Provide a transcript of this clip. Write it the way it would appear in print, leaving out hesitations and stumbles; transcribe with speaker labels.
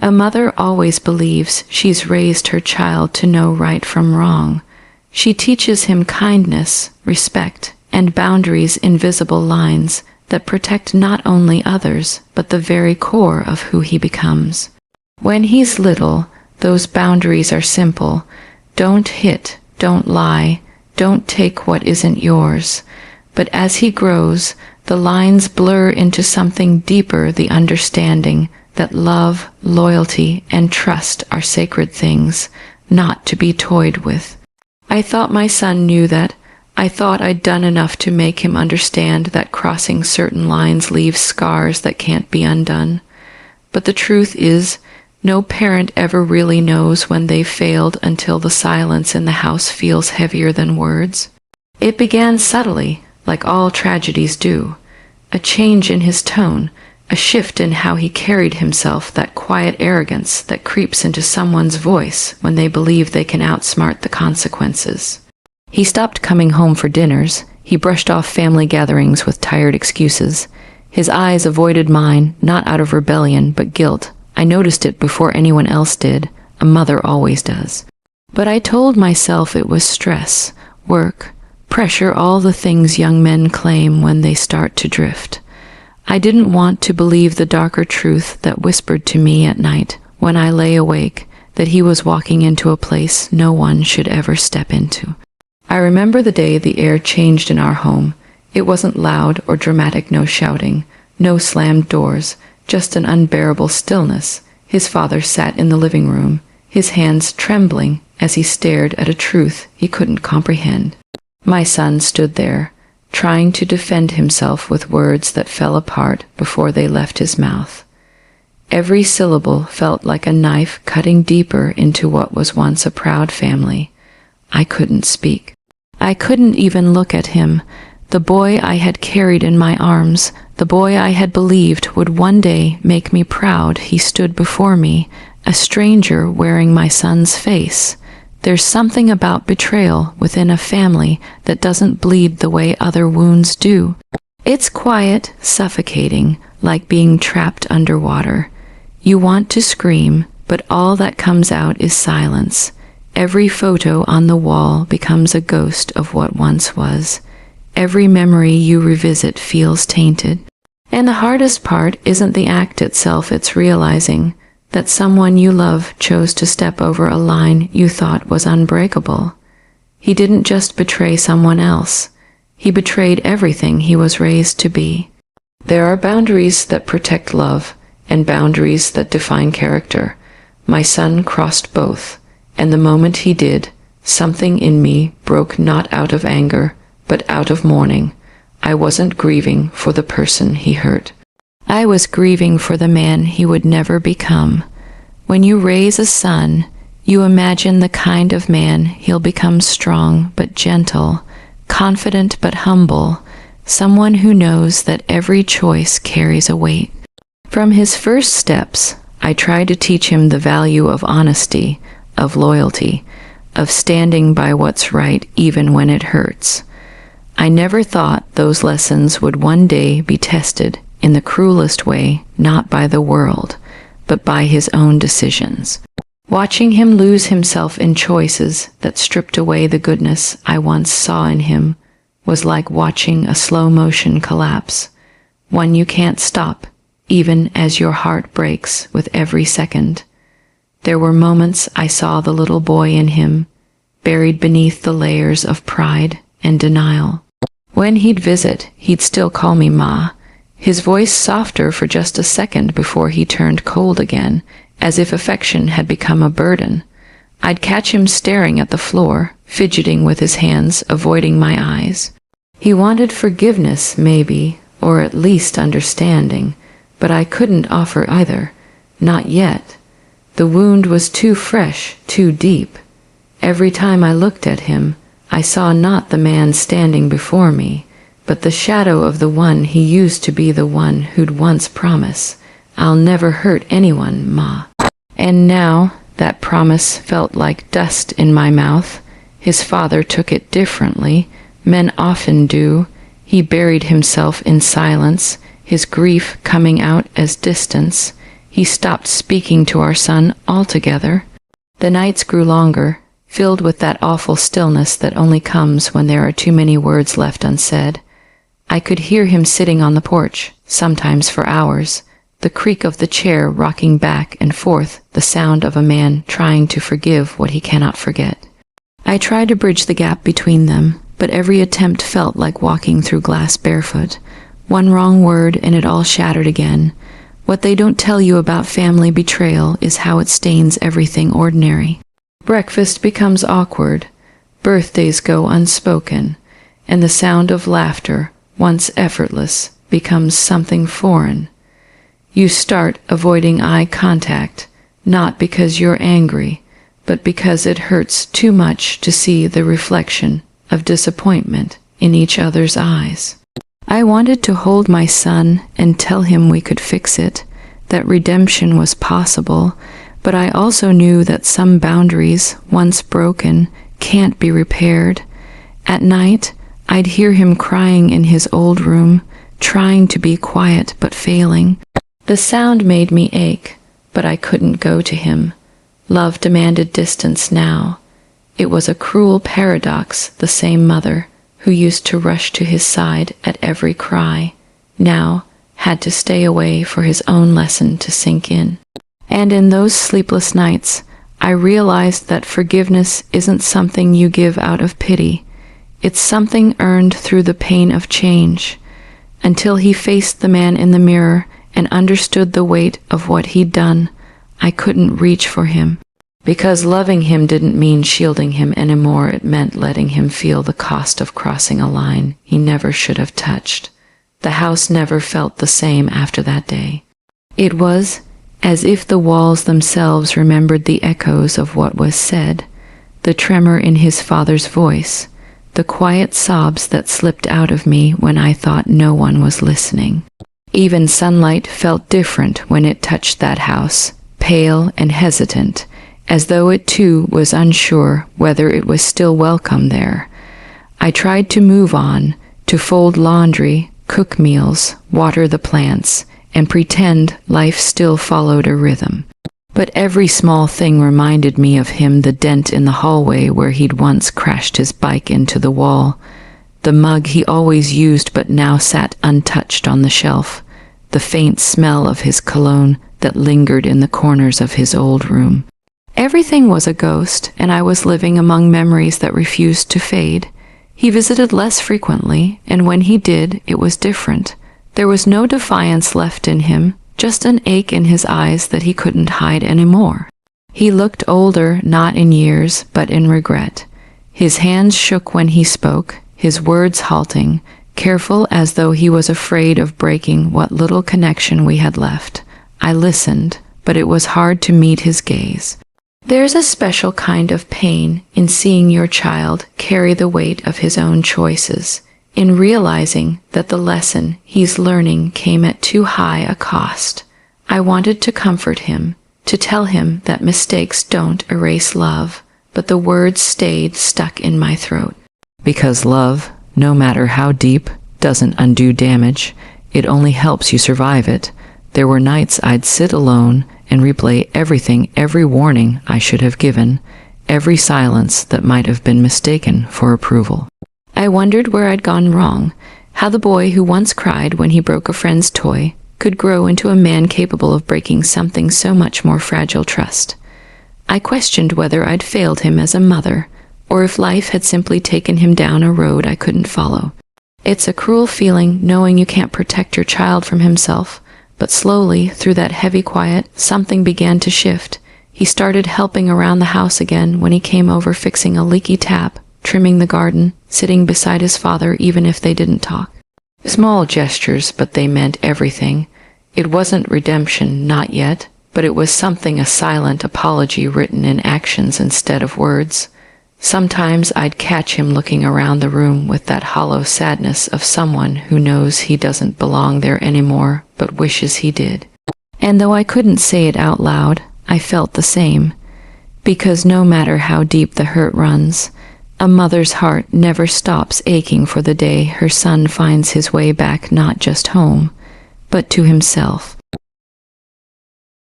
Speaker 1: A mother always believes she's raised her child to know right from wrong. She teaches him kindness, respect, and boundaries, invisible lines that protect not only others, but the very core of who he becomes. When he's little, those boundaries are simple. Don't hit, don't lie, don't take what isn't yours. But as he grows, the lines blur into something deeper, the understanding that love, loyalty, and trust are sacred things, not to be toyed with. I thought my son knew that. I thought I'd done enough to make him understand that crossing certain lines leaves scars that can't be undone. But the truth is, no parent ever really knows when they've failed until the silence in the house feels heavier than words. It began subtly, like all tragedies do. A change in his tone, a shift in how he carried himself, that quiet arrogance that creeps into someone's voice when they believe they can outsmart the consequences. He stopped coming home for dinners. He brushed off family gatherings with tired excuses. His eyes avoided mine, not out of rebellion, but guilt. I noticed it before anyone else did. A mother always does. But I told myself it was stress, work, pressure, all the things young men claim when they start to drift. I didn't want to believe the darker truth that whispered to me at night when I lay awake, that he was walking into a place no one should ever step into. I remember the day the air changed in our home. It wasn't loud or dramatic, no shouting, no slammed doors, just an unbearable stillness. His father sat in the living room, his hands trembling as he stared at a truth he couldn't comprehend. My son stood there, trying to defend himself with words that fell apart before they left his mouth. Every syllable felt like a knife cutting deeper into what was once a proud family. I couldn't speak. I couldn't even look at him, the boy I had carried in my arms, the boy I had believed would one day make me proud. He stood before me, a stranger wearing my son's face. There's something about betrayal within a family that doesn't bleed the way other wounds do. It's quiet, suffocating, like being trapped underwater. You want to scream, but all that comes out is silence. Every photo on the wall becomes a ghost of what once was. Every memory you revisit feels tainted. And the hardest part isn't the act itself, it's realizing that someone you love chose to step over a line you thought was unbreakable. He didn't just betray someone else. He betrayed everything he was raised to be. There are boundaries that protect love, and boundaries that define character. My son crossed both, and the moment he did, something in me broke, not out of anger, but out of mourning. I wasn't grieving for the person he hurt. I was grieving for the man he would never become. When you raise a son, you imagine the kind of man he'll become, strong but gentle, confident but humble, someone who knows that every choice carries a weight. From his first steps, I tried to teach him the value of honesty, of loyalty, of standing by what's right even when it hurts. I never thought those lessons would one day be tested in the cruelest way, not by the world, but by his own decisions. Watching him lose himself in choices that stripped away the goodness I once saw in him was like watching a slow-motion collapse, one you can't stop, even as your heart breaks with every second. There were moments I saw the little boy in him, buried beneath the layers of pride and denial. When he'd visit, he'd still call me Ma, his voice softer for just a second before he turned cold again, as if affection had become a burden. I'd catch him staring at the floor, fidgeting with his hands, avoiding my eyes. He wanted forgiveness, maybe, or at least understanding, but I couldn't offer either. Not yet. The wound was too fresh, too deep. Every time I looked at him, I saw not the man standing before me, but the shadow of the one he used to be, the one who'd once promised, "I'll never hurt anyone, Ma." And now, that promise felt like dust in my mouth. His father took it differently. Men often do. He buried himself in silence, his grief coming out as distance. he stopped speaking to our son altogether. The nights grew longer, filled with that awful stillness that only comes when there are too many words left unsaid. I could hear him sitting on the porch, sometimes for hours, the creak of the chair rocking back and forth, the sound of a man trying to forgive what he cannot forget. I tried to bridge the gap between them, but every attempt felt like walking through glass barefoot. One wrong word and it all shattered again. What they don't tell you about family betrayal is how it stains everything ordinary. Breakfast becomes awkward, birthdays go unspoken, and the sound of laughter, once effortless, becomes something foreign. You start avoiding eye contact, not because you're angry, but because it hurts too much to see the reflection of disappointment in each other's eyes. I wanted to hold my son and tell him we could fix it, that redemption was possible, but I also knew that some boundaries, once broken, can't be repaired. At night, I'd hear him crying in his old room, trying to be quiet but failing. The sound made me ache, but I couldn't go to him. Love demanded distance now. It was a cruel paradox, the same mother, who used to rush to his side at every cry, now had to stay away for his own lesson to sink in. And in those sleepless nights, I realized that forgiveness isn't something you give out of pity. It's something earned through the pain of change. Until he faced the man in the mirror and understood the weight of what he'd done, I couldn't reach for him. Because loving him didn't mean shielding him anymore, it meant letting him feel the cost of crossing a line he never should have touched. The house never felt the same after that day. It was as if the walls themselves remembered the echoes of what was said, the tremor in his father's voice, the quiet sobs that slipped out of me when I thought no one was listening. Even sunlight felt different when it touched that house, pale and hesitant, as though it too was unsure whether it was still welcome there. I tried to move on, to fold laundry, cook meals, water the plants, and pretend life still followed a rhythm. But every small thing reminded me of him, the dent in the hallway where he'd once crashed his bike into the wall, the mug he always used but now sat untouched on the shelf, the faint smell of his cologne that lingered in the corners of his old room. Everything was a ghost, and I was living among memories that refused to fade. He visited less frequently, and when he did, it was different. There was no defiance left in him, just an ache in his eyes that he couldn't hide anymore. He looked older, not in years, but in regret. His hands shook when he spoke, his words halting, careful as though he was afraid of breaking what little connection we had left. I listened, but it was hard to meet his gaze. There's a special kind of pain in seeing your child carry the weight of his own choices, in realizing that the lesson he's learning came at too high a cost. I wanted to comfort him, to tell him that mistakes don't erase love, but the words stayed stuck in my throat. Because love, no matter how deep, doesn't undo damage. It only helps you survive it. There were nights I'd sit alone and replay everything, every warning I should have given, every silence that might have been mistaken for approval. I wondered where I'd gone wrong, how the boy who once cried when he broke a friend's toy could grow into a man capable of breaking something so much more fragile, trust. I questioned whether I'd failed him as a mother, or if life had simply taken him down a road I couldn't follow. It's a cruel feeling knowing you can't protect your child from himself, but slowly, through that heavy quiet, something began to shift. He started helping around the house again when he came over fixing a leaky tap, trimming the garden, sitting beside his father even if they didn't talk. Small gestures, but they meant everything. It wasn't redemption, not yet, but it was something, a silent apology written in actions instead of words. Sometimes I'd catch him looking around the room with that hollow sadness of someone who knows he doesn't belong there anymore, but wishes he did. And though I couldn't say it out loud, I felt the same. Because no matter how deep the hurt runs, a mother's heart never stops aching for the day her son finds his way back not just home, but to himself.